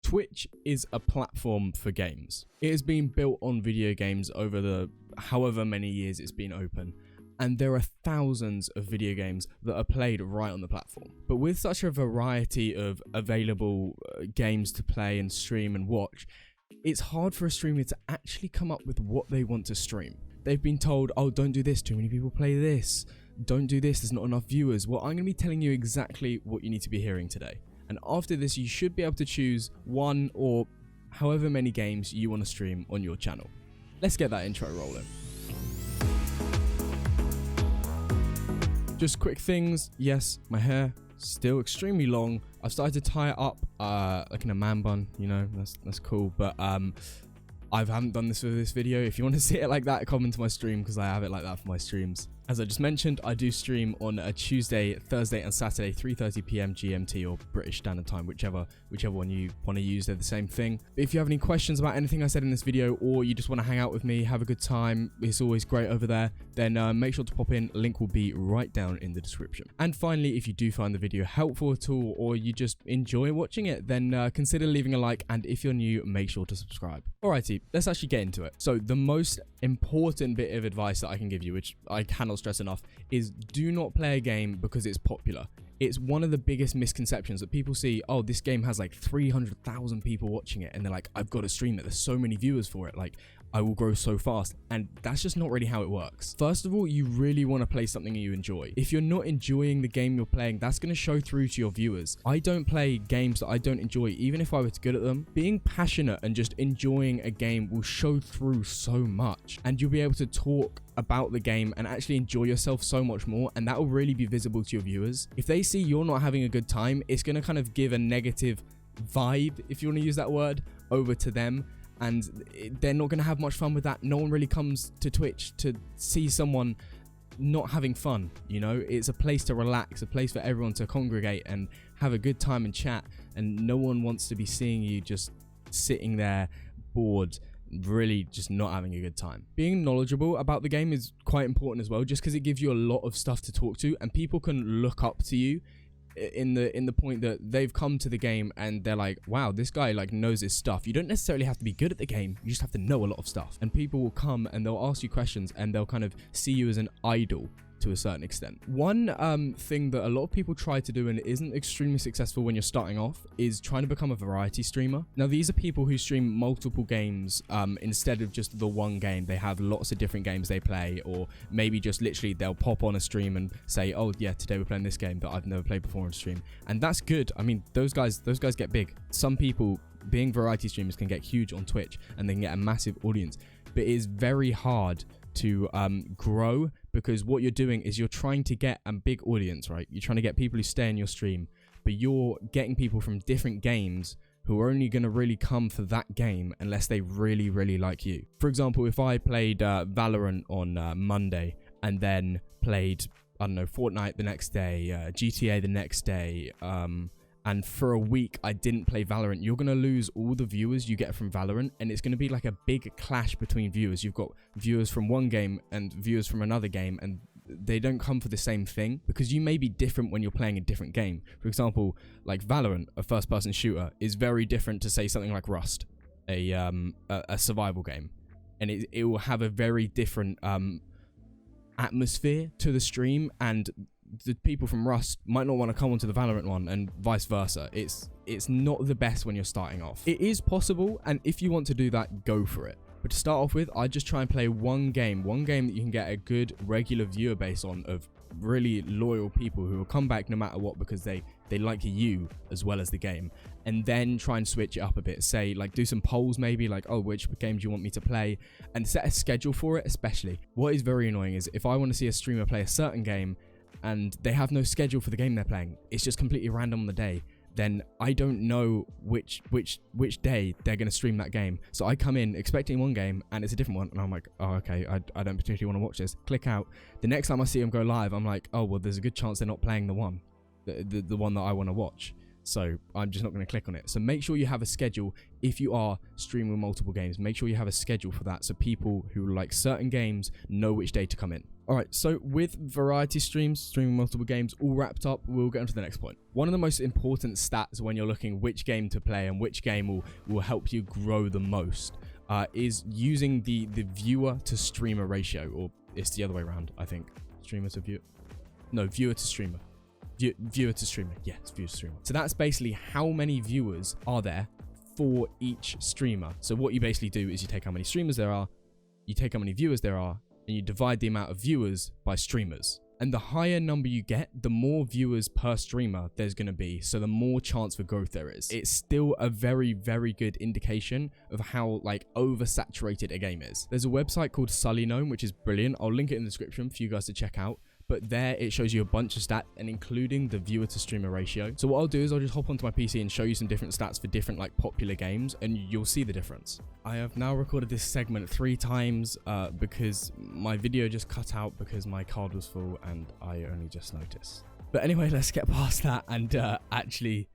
Twitch is a platform for games. It has been built on video games over the however many years it's been open, and there are thousands of video games that are played right on the platform. But with such a variety of available games to play and stream and watch, it's hard for a streamer to actually come up with what they want to stream. They've been told, oh, don't do this, too many people play this. Don't do this, there's not enough viewers. Well, I'm going to be telling you exactly what you need to be hearing today. And after this, you should be able to choose one or however many games you want to stream on your channel. Let's get that intro rolling. Just quick things. Yes, my hair still extremely long. I've started to tie it up like in a man bun, you know, that's cool. But I haven't done this for this video. If you want to see it like that, comment to my stream because I have it like that for my streams. As I just mentioned, I do stream on a Tuesday, Thursday and Saturday, 3:30 PM GMT or British Standard Time, whichever one you want to use, they're the same thing. But if you have any questions about anything I said in this video, or you just want to hang out with me, have a good time, it's always great over there, then make sure to pop in. Link will be right down in the description. And finally, if you do find the video helpful at all, or you just enjoy watching it, then consider leaving a like, and if you're new, make sure to subscribe. Alrighty, let's actually get into it. So the most important bit of advice that I can give you, which I cannot stress enough, is do not play a game because it's popular. It's one of the biggest misconceptions that people see. Oh, this game has like 300,000 people watching it, and they're like, I've got to stream it, there's so many viewers for it, like I will grow so fast. And that's just not really how it works. First of all, you really want to play something you enjoy. If you're not enjoying the game you're playing, that's going to show through to your viewers. I don't play games that I don't enjoy, even if I was good at them. Being passionate and just enjoying a game will show through so much, and you'll be able to talk about the game and actually enjoy yourself so much more, and that will really be visible to your viewers. If they see you're not having a good time, it's going to kind of give a negative vibe, if you want to use that word, over to them, and they're not going to have much fun with that. No one really comes to Twitch to see someone not having fun, you know. It's a place to relax, a place for everyone to congregate and have a good time and chat, and no one wants to be seeing you just sitting there bored, really just not having a good time. Being knowledgeable about the game is quite important as well, just because it gives you a lot of stuff to talk to, and people can look up to you in the point that they've come to the game and they're like, wow, this guy like knows his stuff. You don't necessarily have to be good at the game, you just have to know a lot of stuff, and people will come and they'll ask you questions and they'll kind of see you as an idol to a certain extent. One thing that a lot of people try to do and isn't extremely successful when you're starting off is trying to become a variety streamer. Now, these are people who stream multiple games instead of just the one game. They have lots of different games they play, or maybe just literally they'll pop on a stream and say, oh yeah, today we're playing this game that I've never played before on stream. And that's good. I mean, those guys get big. Some people being variety streamers can get huge on Twitch and they can get a massive audience, but it is very hard to grow, because what you're doing is you're trying to get a big audience, right? You're trying to get people who stay in your stream, but you're getting people from different games who are only going to really come for that game unless they really, really like you. For example, if I played Valorant on Monday and then played, I don't know, Fortnite the next day, GTA the next day, and for a week I didn't play Valorant, you're going to lose all the viewers you get from Valorant, and it's going to be like a big clash between viewers. You've got viewers from one game and viewers from another game, and they don't come for the same thing, because you may be different when you're playing a different game. For example, like Valorant, a first-person shooter, is very different to, say, something like Rust, a survival game, and it will have a very different atmosphere to the stream, and the people from Rust might not want to come onto the Valorant one, and vice versa. It's not the best when you're starting off. It is possible, and if you want to do that, go for it. But to start off with, I just try and play one game that you can get a good regular viewer base on, of really loyal people who will come back no matter what, because they like you as well as the game, and then try and switch it up a bit. Say, like, do some polls maybe, like, oh, which game do you want me to play, and set a schedule for it. Especially what is very annoying is if I want to see a streamer play a certain game and they have no schedule for the game they're playing, it's just completely random on the day, then I don't know which day they're going to stream that game. So I come in expecting one game and it's a different one, and I'm like, oh, okay, I don't particularly want to watch this. Click out. The next time I see them go live, I'm like, oh, well, there's a good chance they're not playing the one that I want to watch. so I'm just not going to click on it. So make sure you have a schedule if you are streaming multiple games. Make sure you have a schedule for that so people who like certain games know which day to come in. Alright, so with variety streams, streaming multiple games all wrapped up, we'll get on to the next point. One of the most important stats when you're looking which game to play and which game will help you grow the most is using the viewer to streamer ratio, or it's the other way around, I think. Streamer to viewer. No, viewer to streamer. Viewer to streamer. Yes, viewer to streamer. So that's basically how many viewers are there for each streamer. So what you basically do is you take how many streamers there are, you take how many viewers there are, and you divide the amount of viewers by streamers. And the higher number you get, the more viewers per streamer there's going to be, so the more chance for growth there is. It's still a very, very good indication of how like oversaturated a game is. There's a website called SullyGnome, which is brilliant. I'll link it in the description for you guys to check out. But there it shows you a bunch of stats, and including the viewer to streamer ratio. So what I'll do is I'll just hop onto my PC and show you some different stats for different like popular games, and you'll see the difference. I have now recorded this segment 3 times because my video just cut out because my card was full and I only just noticed. But anyway, let's get past that and actually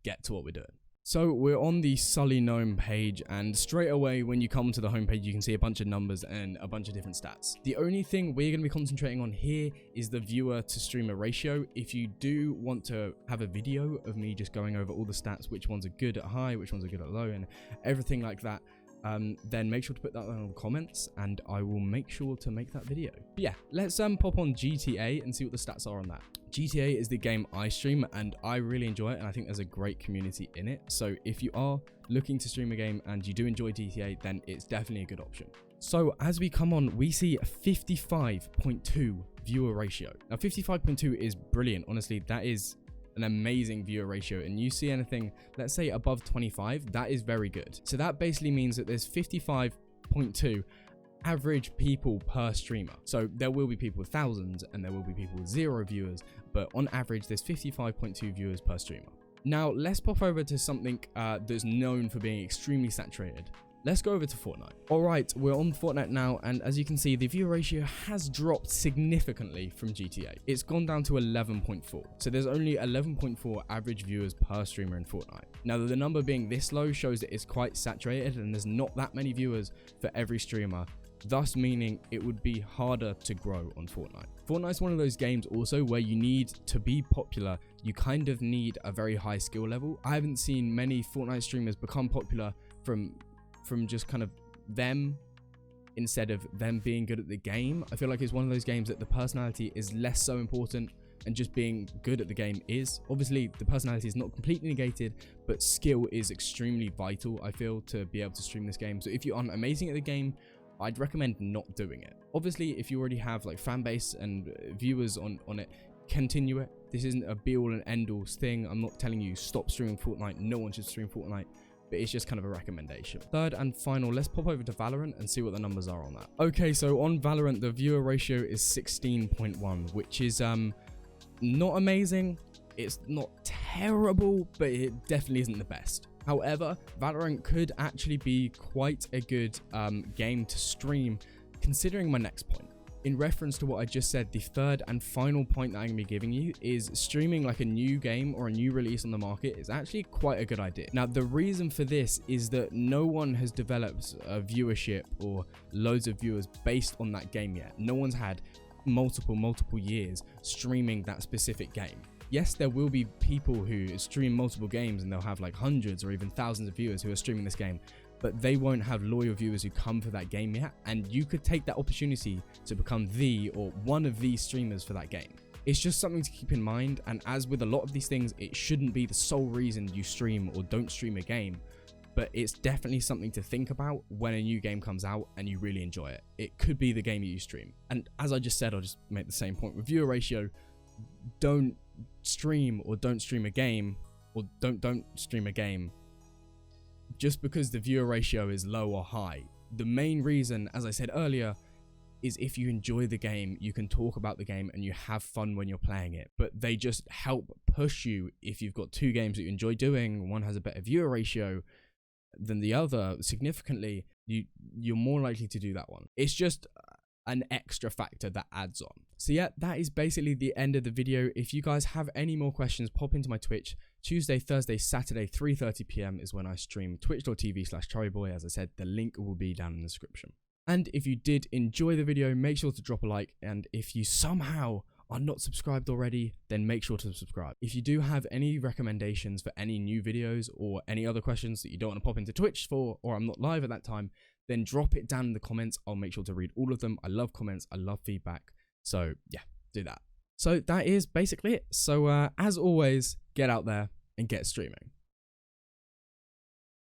get to what we're doing. So we're on the SullyGnome page, and straight away when you come to the homepage, you can see a bunch of numbers and a bunch of different stats. The only thing we're going to be concentrating on here is the viewer to streamer ratio. If you do want to have a video of me just going over all the stats, which ones are good at high, which ones are good at low, and everything like that, then make sure to put that in the comments and I will make sure to make that video. But yeah, let's pop on GTA and see what the stats are on that. GTA is the game I stream and I really enjoy it, and I think there's a great community in it. So if you are looking to stream a game and you do enjoy GTA, then it's definitely a good option. So as we come on, we see a 55.2 viewer ratio. Now 55.2 is brilliant. Honestly, that is an amazing viewer ratio, and you see anything, let's say above 25, that is very good. So that basically means that there's 55.2 average people per streamer. So there will be people with thousands and there will be people with 0 viewers, but on average there's 55.2 viewers per streamer. Now let's pop over to something that's known for being extremely saturated. Let's go over to Fortnite. Alright, we're on Fortnite now, and as you can see, the viewer ratio has dropped significantly from GTA. It's gone down to 11.4. So there's only 11.4 average viewers per streamer in Fortnite. Now, the number being this low shows that it's quite saturated and there's not that many viewers for every streamer, thus meaning it would be harder to grow on Fortnite. Fortnite's one of those games also where you need to be popular, you kind of need a very high skill level. I haven't seen many Fortnite streamers become popular from just kind of them instead of them being good at the game. I feel like it's one of those games that the personality is less so important and just being good at the game is. Obviously, the personality is not completely negated, but skill is extremely vital, I feel, to be able to stream this game. So if you aren't amazing at the game, I'd recommend not doing it. Obviously, if you already have like fan base and viewers on it, continue it. This isn't a be all and end all thing. I'm not telling you stop streaming Fortnite. No one should stream Fortnite. But it's just kind of a recommendation. Third and final, let's pop over to Valorant and see what the numbers are on that. Okay, so on Valorant, the viewer ratio is 16.1, which is not amazing. It's not terrible, but it definitely isn't the best. However, Valorant could actually be quite a good game to stream, considering my next point. In reference to what I just said, the third and final point that I'm going to be giving you is streaming like a new game or a new release on the market is actually quite a good idea. Now, the reason for this is that no one has developed a viewership or loads of viewers based on that game yet. No one's had multiple years streaming that specific game. Yes, there will be people who stream multiple games and they'll have like hundreds or even thousands of viewers who are streaming this game, but they won't have loyal viewers who come for that game yet, and you could take that opportunity to become the or one of these streamers for that game. It's just something to keep in mind, and as with a lot of these things, it shouldn't be the sole reason you stream or don't stream a game, but it's definitely something to think about when a new game comes out and you really enjoy it. It could be the game you stream. And as I just said, I'll just make the same point with viewer ratio. Don't stream or don't stream a game, or don't stream a game just because the viewer ratio is low or high. The main reason, as I said earlier, is if you enjoy the game, you can talk about the game and you have fun when you're playing it. But they just help push you if you've got 2 games that you enjoy doing, one has a better viewer ratio than the other significantly, you're more likely to do that one. It's just an extra factor that adds on. So yeah, that is basically the end of the video. If you guys have any more questions, pop into my Twitch, Tuesday, Thursday, Saturday, 3:30 p.m. is when I stream twitch.tv/charlieboy. As I said, the link will be down in the description. And if you did enjoy the video, make sure to drop a like. And if you somehow are not subscribed already, then make sure to subscribe. If you do have any recommendations for any new videos or any other questions that you don't want to pop into Twitch for, or I'm not live at that time, then drop it down in the comments. I'll make sure to read all of them. I love comments. I love feedback. So yeah, do that. So that is basically it. So as always, get out there and get streaming.